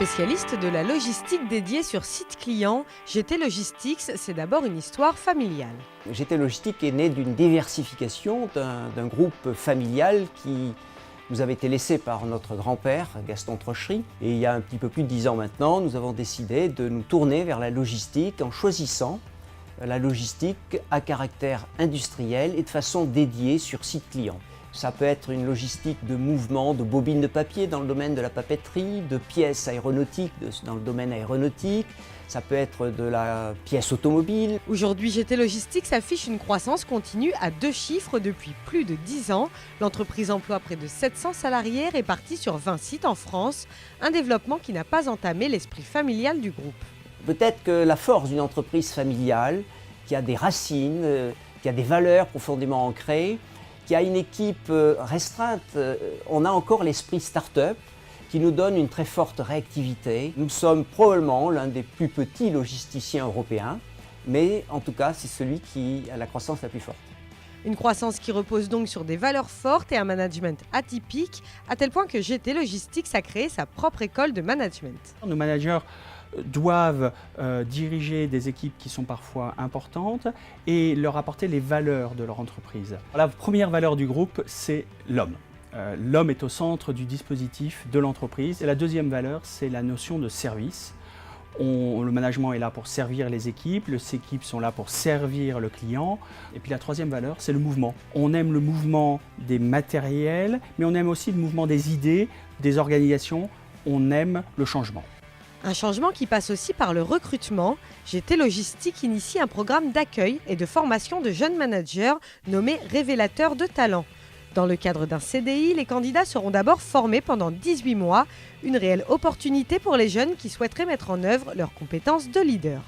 Spécialiste de la logistique dédiée sur site client, GT Logistics, c'est d'abord une histoire familiale. GT Logistics est né d'une diversification d'un groupe familial qui nous avait été laissé par notre grand-père, Gaston Trochery. Et il y a un petit peu plus de 10 ans maintenant, nous avons décidé de nous tourner vers la logistique en choisissant la logistique à caractère industriel et de façon dédiée sur site client. Ça peut être une logistique de mouvement, de bobines de papier dans le domaine de la papeterie, de pièces aéronautiques dans le domaine aéronautique, ça peut être de la pièce automobile. Aujourd'hui, GT Logistics affiche une croissance continue à 2 chiffres depuis plus de 10 ans. L'entreprise emploie près de 700 salariés répartis sur 20 sites en France, un développement qui n'a pas entamé l'esprit familial du groupe. Peut-être que la force d'une entreprise familiale, qui a des racines, qui a des valeurs profondément ancrées, qui a une équipe restreinte, on a encore l'esprit start-up qui nous donne une très forte réactivité. Nous sommes probablement l'un des plus petits logisticiens européens, mais en tout cas c'est celui qui a la croissance la plus forte. Une croissance qui repose donc sur des valeurs fortes et un management atypique, à tel point que GT Logistics a créé sa propre école de management. Nos managers doivent diriger des équipes qui sont parfois importantes et leur apporter les valeurs de leur entreprise. La première valeur du groupe, c'est l'homme. L'homme est au centre du dispositif de l'entreprise. Et la deuxième valeur, c'est la notion de service. Le management est là pour servir les équipes sont là pour servir le client. Et puis la troisième valeur, c'est le mouvement. On aime le mouvement des matériels, mais on aime aussi le mouvement des idées, des organisations. On aime le changement. Un changement qui passe aussi par le recrutement. GT Logistics initie un programme d'accueil et de formation de jeunes managers nommé Révélateurs de talent. Dans le cadre d'un CDI, les candidats seront d'abord formés pendant 18 mois, une réelle opportunité pour les jeunes qui souhaiteraient mettre en œuvre leurs compétences de leader.